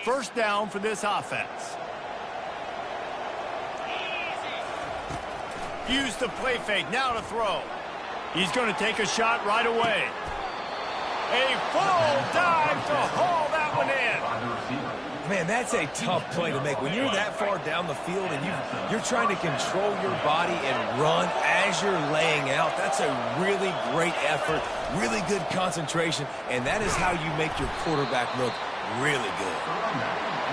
First down for this offense. Use the play fake, now to throw. He's going to take a shot right away. A full dive to haul that one in. Man, that's a tough play to make. When you're that far down the field and you're trying to control your body and run as you're laying out, that's a really great effort, really good concentration, and that is how you make your quarterback look really good.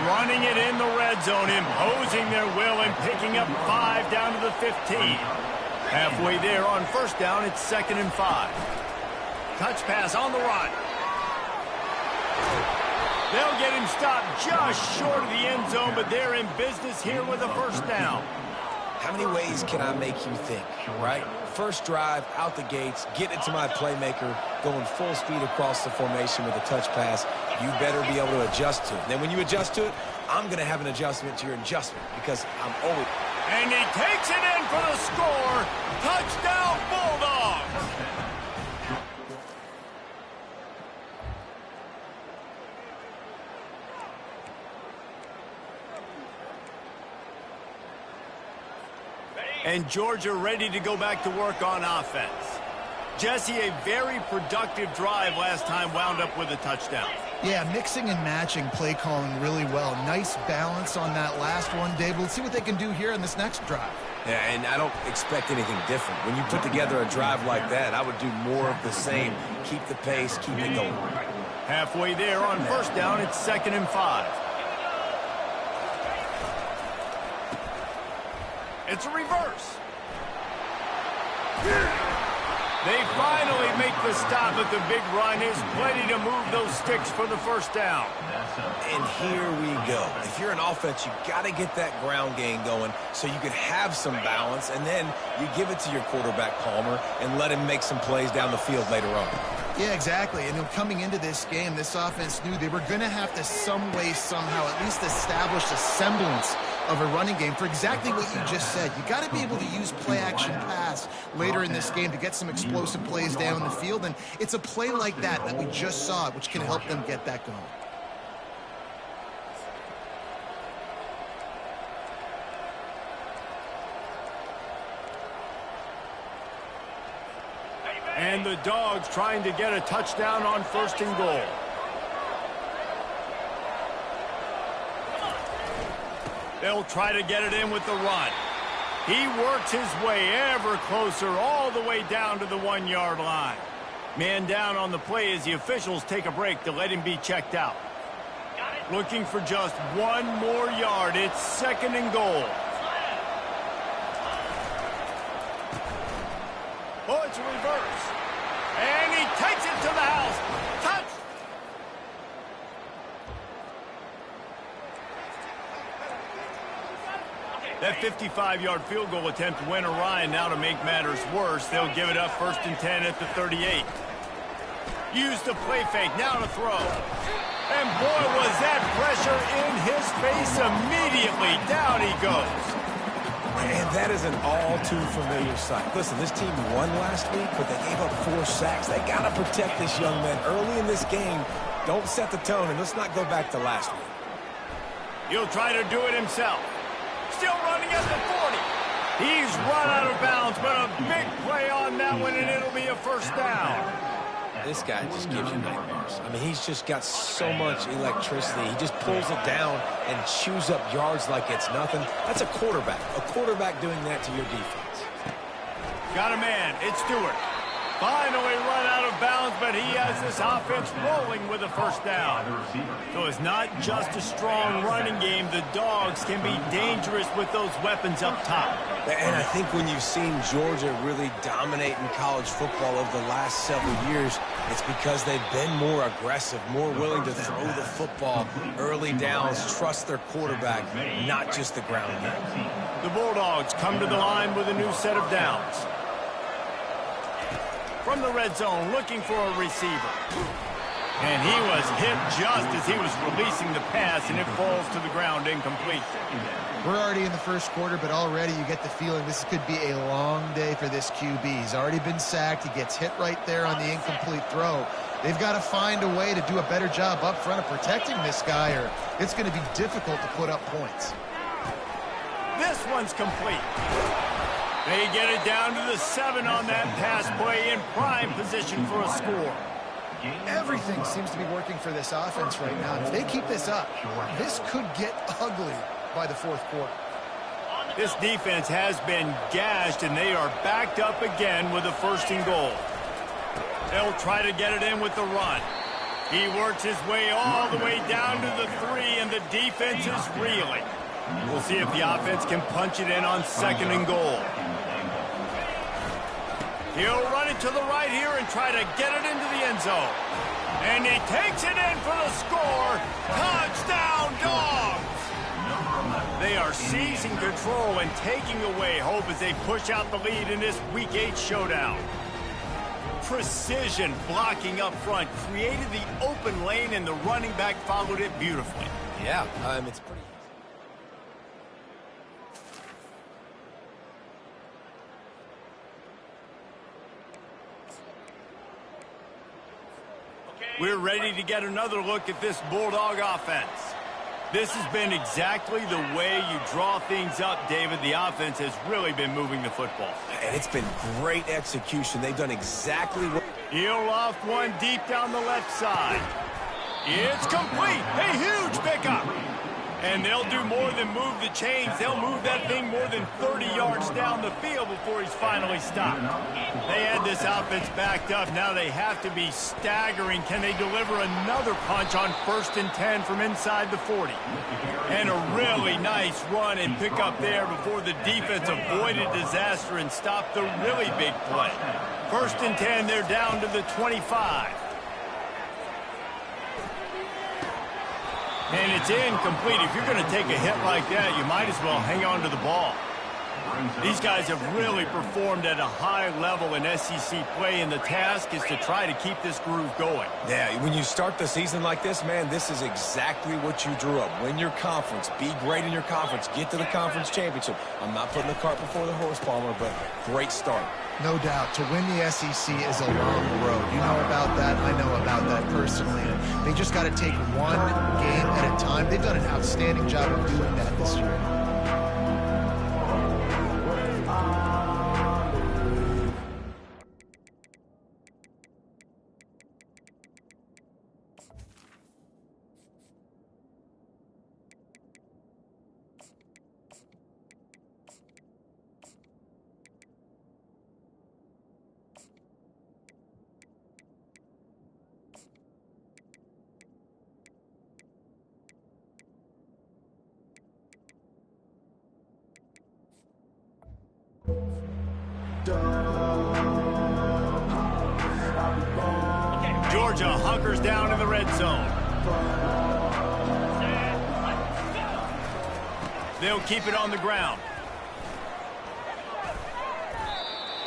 Running it in the red zone, imposing their will and picking up 5 down to the 15. Halfway there on first down, it's 2nd and 5. Touch pass on the run. They'll get him stopped just short of the end zone, but they're in business here with a first down. How many ways can I make you think, right? First drive, out the gates, get it to my playmaker, going full speed across the formation with a touch pass. You better be able to adjust to it. And then when you adjust to it, I'm going to have an adjustment to your adjustment because I'm always... And he takes it in for the score. Touchdown, Bulldogs! And Georgia ready to go back to work on offense. Jesse, a very productive drive last time wound up with a touchdown. Yeah, mixing and matching play calling really well. Nice balance on that last one, David. Let's see what they can do here in this next drive. Yeah, and I don't expect anything different. When you put together a drive like that, I would do more of the same. Keep the pace, keep it going. Halfway there on first down, it's 2nd and 5. It's a reverse. They finally make the stop, but the big run is plenty to move those sticks for the first down. And here we go. If you're an offense, you got to get that ground game going so you can have some balance, and then you give it to your quarterback, Palmer, and let him make some plays down the field later on. Yeah, exactly. And coming into this game, this offense knew they were going to have to some way, somehow, at least establish a semblance of a running game for exactly what you just said. You got to be able to use play-action pass later in this game to get some explosive plays down the field, and it's a play like that that we just saw, which can help them get that going. And the Dogs trying to get a touchdown on 1st and goal. They'll try to get it in with the run. He works his way ever closer all the way down to the 1-yard line. Man down on the play as the officials take a break to let him be checked out. Looking for just 1 more yard. It's 2nd and goal. Oh, it's a reverse. And he takes it to the house. Touch! That 55-yard field goal attempt went awry, and now to make matters worse, they'll give it up 1st and 10 at the 38. Use the play fake, now to throw. And boy, was that pressure in his face immediately. Down he goes. And that is an all-too-familiar sight. Listen, this team won last week, but they gave up 4 sacks. They got to protect this young man early in this game. Don't set the tone, and let's not go back to last week. He'll try to do it himself. Still running at the 40. He's run out of bounds, but a big play on that one, and it'll be a first down. This guy just gives you nightmares. I mean, he's just got so much electricity. He just pulls it down and chews up yards like it's nothing. That's a quarterback. A quarterback doing that to your defense. Got a man. It's Stewart. Finally run out of bounds, but he has this offense rolling with a first down. So it's not just a strong running game. The Dogs can be dangerous with those weapons up top. And I think when you've seen Georgia really dominate in college football over the last several years, it's because they've been more aggressive, more willing to throw the football, early downs, trust their quarterback, not just the ground game. The Bulldogs come to the line with a new set of downs. From the red zone, looking for a receiver. And he was hit just as he was releasing the pass, and it falls to the ground incomplete. We're already in the first quarter, but already you get the feeling this could be a long day for this QB. He's already been sacked. He gets hit right there on the incomplete throw. They've got to find a way to do a better job up front of protecting this guy, or it's going to be difficult to put up points. This one's complete. They get it down to the 7 on that pass play in prime position for a score. Everything seems to be working for this offense right now. If they keep this up, this could get ugly by the fourth quarter. This defense has been gashed, and they are backed up again with a 1st and goal. They'll try to get it in with the run. He works his way all the way down to the 3, and the defense is reeling. We'll see if the offense can punch it in on 2nd and goal. He'll run it to the right here and try to get it into the end zone. And he takes it in for the score. Touchdown, Dogs! They are seizing control and taking away hope as they push out the lead in this Week 8 showdown. Precision blocking up front created the open lane, and the running back followed it beautifully. Yeah, it's pretty... We're ready to get another look at this Bulldog offense. This has been exactly the way you draw things up, David. The offense has really been moving the football. And it's been great execution. They've done exactly what... He'll loft one deep down the left side. It's complete. A huge pickup. And they'll do more than move the chains. They'll move that thing more than 30 yards down the field before he's finally stopped. They had this offense backed up. Now they have to be staggering. Can they deliver another punch on 1st and 10 from inside the 40? And a really nice run and pick up there before the defense avoided disaster and stopped the really big play. 1st and 10, they're down to the 25. And it's incomplete. If you're going to take a hit like that, you might as well hang on to the ball. These guys have really performed at a high level in SEC play, and the task is to try to keep this groove going. Yeah, when you start the season like this, man, this is exactly what you drew up. Win your conference. Be great in your conference. Get to the conference championship. I'm not putting the cart before the horse, Palmer, but great start. No doubt. To win the SEC is a long road. You know about that. I know about that personally. And they just got to take one game at a time. They've done an outstanding job of doing that this year. Georgia hunkers down in the red zone. They'll keep it on the ground.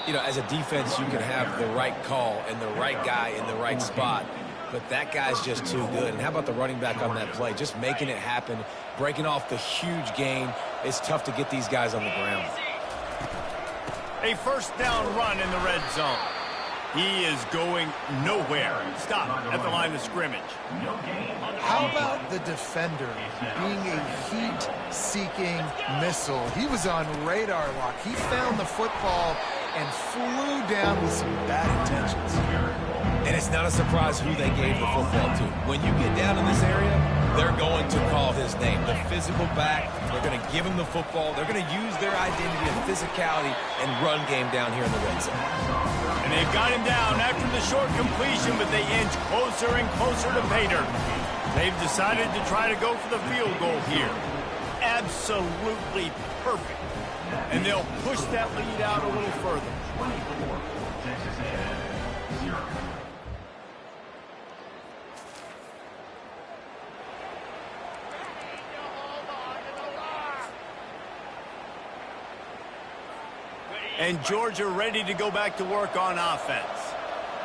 You know, as a defense, you can have the right call and the right guy in the right spot, but that guy's just too good. And how about the running back on that play? Just making it happen, breaking off the huge gain. It's tough to get these guys on the ground. A 1st down run in the red zone. He is going nowhere. Stop at the line of scrimmage. How about the defender being a heat-seeking missile? He was on radar lock. He found the football and flew down with some bad intentions. And it's not a surprise who they gave the football to. When you get down in this area, they're going to call his name. The physical back, they're going to give him the football. They're going to use their identity of physicality and run game down here in the red zone. And they've got him down after the short completion, but they inch closer and closer to pay dirt. They've decided to try to go for the field goal here. Absolutely perfect. And they'll push that lead out a little further. And Georgia ready to go back to work on offense.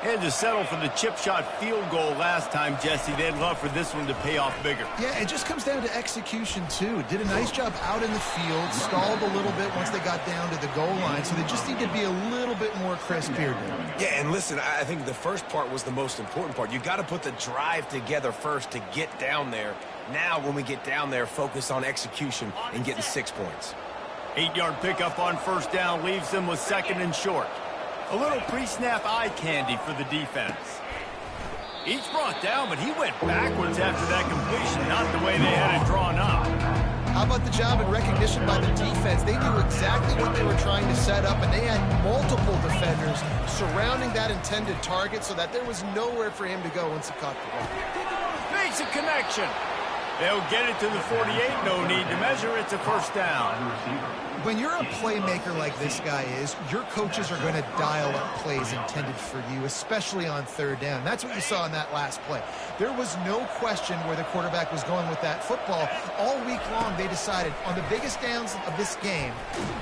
Had to settle for the chip shot field goal last time, Jesse. They'd love for this one to pay off bigger. Yeah, it just comes down to execution, too. Did a nice job out in the field, stalled a little bit once they got down to the goal line, so they just need to be a little bit more crisp here. Yeah, and listen, I think the first part was the most important part. You got to put the drive together first to get down there. Now, when we get down there, focus on execution and getting 6 points. 8-yard pickup on first down leaves them with 2nd and short. A little pre-snap eye candy for the defense. Each brought down, but he went backwards after that completion, not the way they had it drawn up. How about the job and recognition by the defense? They knew exactly what they were trying to set up, and they had multiple defenders surrounding that intended target so that there was nowhere for him to go once he caught the ball. Makes a connection. They'll get it to the 48. No need to measure. It's a first down. When you're a playmaker like this guy is, your coaches are going to dial up plays intended for you, especially on 3rd down. That's what you saw in that last play. There was no question where the quarterback was going with that football. All week long, they decided on the biggest downs of this game,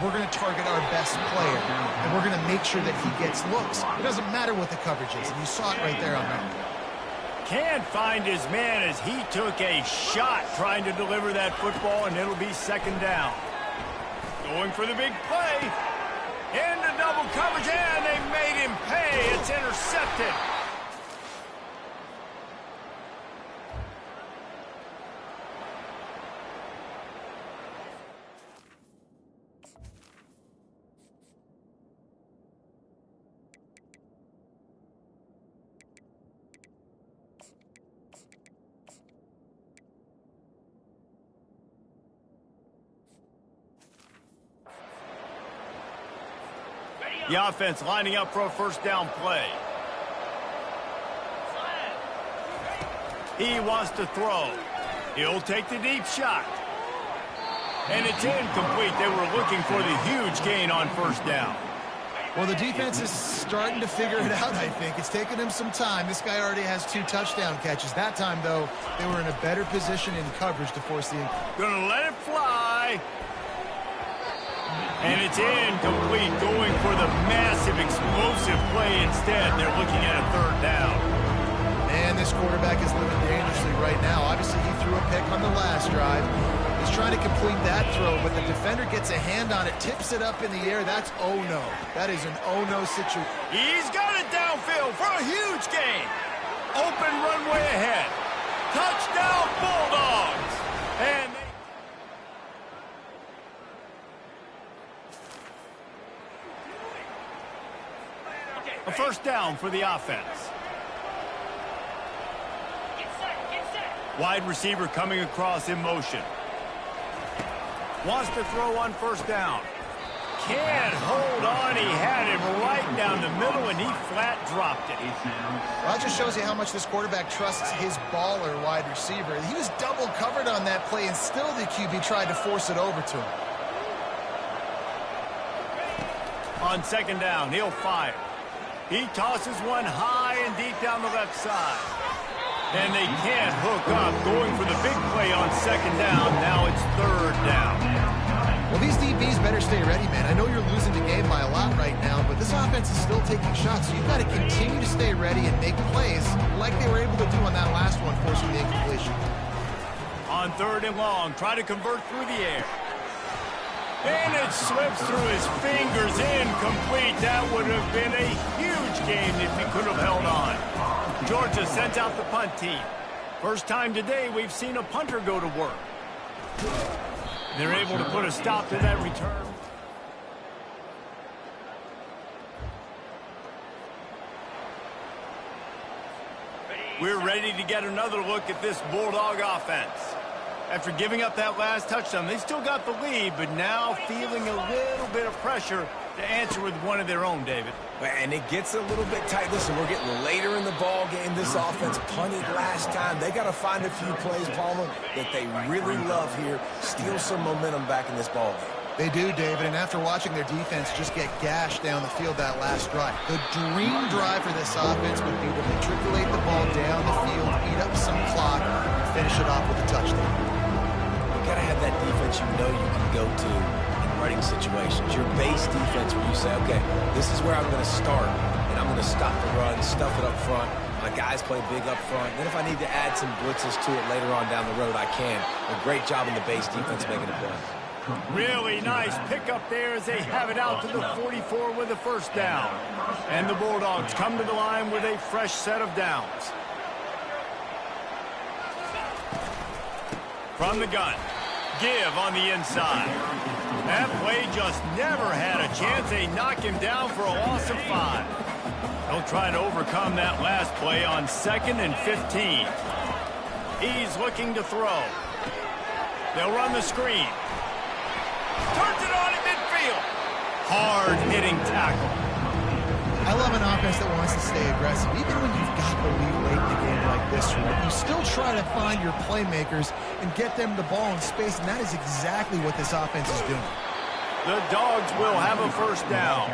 we're going to target our best player, and we're going to make sure that he gets looks. It doesn't matter what the coverage is, and you saw it right there on that. Can't find his man as he took a shot trying to deliver that football, and it'll be 2nd down. Going for the big play. Into double coverage, and they made him pay. It's intercepted. The offense lining up for a first down play. He wants to throw. He'll take the deep shot. And it's incomplete. They were looking for the huge gain on first down. Well, the defense is starting to figure it out, I think. It's taken him some time. This guy already has 2 touchdown catches. That time, though, they were in a better position in coverage to force the incomplete. Gonna let it fly. And it's incomplete, going for the massive explosive play instead. They're looking at a 3rd down. And this quarterback is living dangerously right now. Obviously, he threw a pick on the last drive. He's trying to complete that throw, but the defender gets a hand on it, tips it up in the air. That's oh-no. That is an oh-no situation. He's got it downfield for a huge gain. Open runway ahead. Touchdown, Bulldogs. And a first down for the offense. Wide receiver coming across in motion. Wants to throw on first down. Can't hold on. He had him right down the middle, and he flat dropped it. Well, that just shows you how much this quarterback trusts his baller wide receiver. He was double covered on that play, and still the QB tried to force it over to him. On 2nd down, he'll fire. He tosses one high and deep down the left side. And they can't hook up, going for the big play on 2nd down. Now it's 3rd down. Well, these DBs better stay ready, man. I know you're losing the game by a lot right now, but this offense is still taking shots, so you've got to continue to stay ready and make plays like they were able to do on that last one, forcing the incompletion. On 3rd and long, try to convert through the air. And it slips through his fingers, incomplete. That would have been a huge game if he could have held on. Georgia sends out the punt team. First time today we've seen a punter go to work. They're able to put a stop to that return. We're ready to get another look at this Bulldog offense. After giving up that last touchdown, they still got the lead, but now feeling a little bit of pressure to answer with one of their own, David. And it gets a little bit tight. Listen, we're getting later in the ball game. This offense punted last time. They got to find a few plays, Palmer, that they really love here. Steal some momentum back in this ball game. They do, David, and after watching their defense just get gashed down the field that last drive, the dream drive for this offense would be to matriculate the ball down the field, eat up some clock, and finish it off with a touchdown. You got to have that defense you know you can go to in running situations. Your base defense where you say, okay, this is where I'm going to start, and and I'm going to stop the run, stuff it up front. My guys play big up front. Then if I need to add some blitzes to it later on down the road, I can. A great job in the base defense making a play. Really nice pickup there as they have it out to the 44 with a first down. And the Bulldogs come to the line with a fresh set of downs. From the gun, give on the inside. That play just never had a chance. They knock him down for a loss of 5. They'll try to overcome that last play on 2nd and 15. He's looking to throw. They'll run the screen. Turns it on in midfield. Hard-hitting tackle. I love an offense that wants to stay aggressive. Even when you've got the lead late in the game like this, right, you still try to find your playmakers and get them the ball in space, and that is exactly what this offense is doing. The Dogs will have a first down.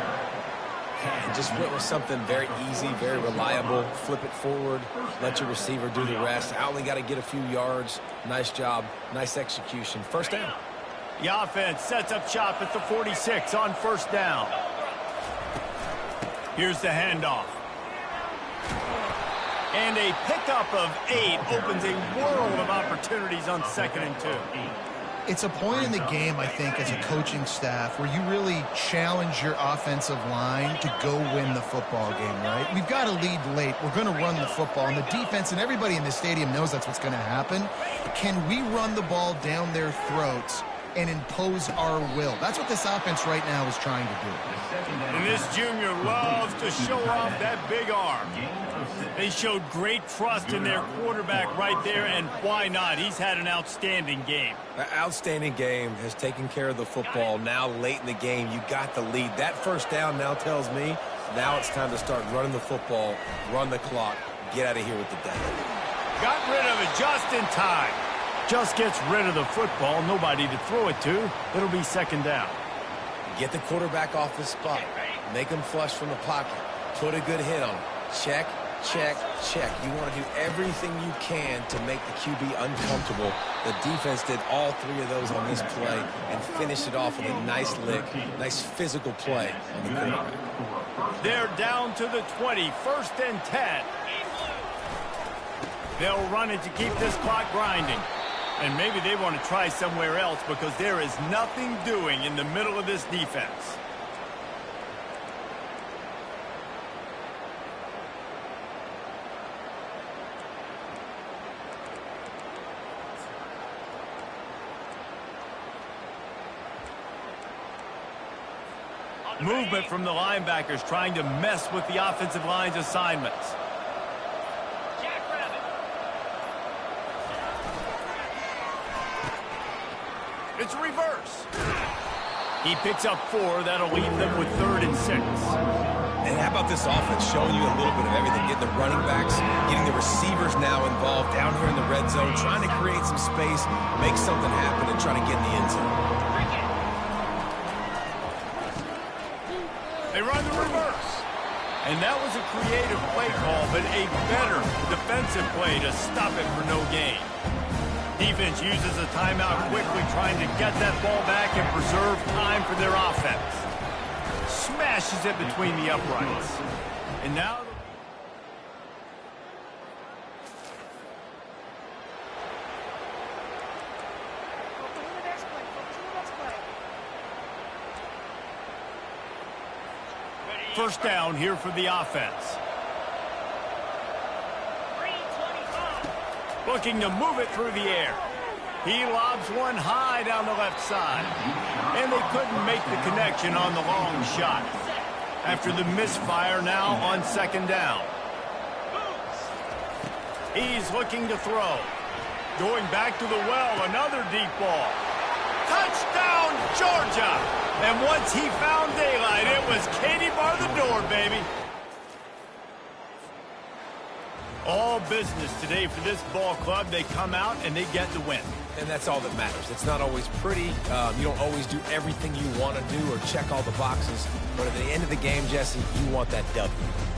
And just went with something very easy, very reliable. Flip it forward, let your receiver do the rest. I only got to get a few yards. Nice job, nice execution. First down. The offense sets up shop at the 46 on first down. Here's the handoff. And a pickup of 8 opens a world of opportunities on 2nd and 2. It's a point in the game, I think, as a coaching staff where you really challenge your offensive line to go win the football game, right? We've got to lead late. We're going to run the football. And the defense and everybody in the stadium knows that's what's going to happen. Can we run the ball down their throats and impose our will? That's what this offense right now is trying to do. And this junior loves to show off that big arm. They showed great trust in their quarterback right there, and why not? He's had an outstanding game. An outstanding game, has taken care of the football. Now late in the game, you got the lead. That first down now tells me now it's time to start running the football, run the clock, get out of here with the day. Got rid of it just in time. Just gets rid of the football, nobody to throw it to. It'll be 2nd down. Get the quarterback off his spot. Make him flush from the pocket. Put a good hit on him. Check, check, check. You want to do everything you can to make the QB uncomfortable. The defense did all 3 of those on this play and finished it off with a nice lick, nice physical play on the quarterback. They're down to the 20, 1st and 10. They'll run it to keep this clock grinding. And maybe they want to try somewhere else because there is nothing doing in the middle of this defense. Movement from the linebackers trying to mess with the offensive line's assignments. It's reverse. He picks up 4. That'll leave them with 3rd and 6. And how about this offense showing you a little bit of everything? Getting the running backs, getting the receivers now involved down here in the red zone, trying to create some space, make something happen, and try to get in the end zone. They run the reverse. And that was a creative play call, but a better defensive play to stop it for no gain. Defense uses a timeout quickly, trying to get that ball back and preserve time for their offense. Smashes it between the uprights. And now... First down here for the offense. Looking to move it through the air. He lobs one high down the left side. And they couldn't make the connection on the long shot. After the misfire now on 2nd down. He's looking to throw. Going back to the well, another deep ball. Touchdown, Georgia! And once he found daylight, it was Katie bar the door, baby. All business today for this ball club. They come out and they get the win. And that's all that matters. It's not always pretty. You don't always do everything you want to do or check all the boxes. But at the end of the game, Jesse, you want that W.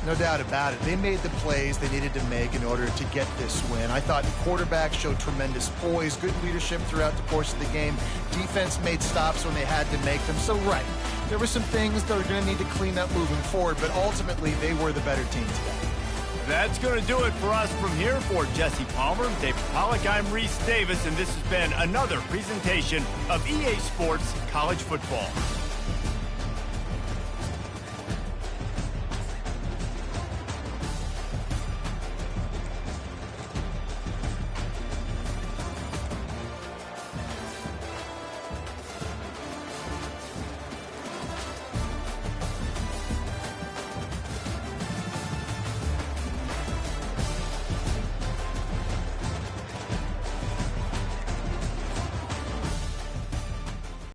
No doubt about it. They made the plays they needed to make in order to get this win. I thought the quarterback showed tremendous poise, good leadership throughout the course of the game. Defense made stops when they had to make them. So, right, there were some things that are going to need to clean up moving forward, but ultimately they were the better team today. That's going to do it for us from here. For Jesse Palmer, David Pollack, I'm Reese Davis, and this has been another presentation of EA Sports College Football.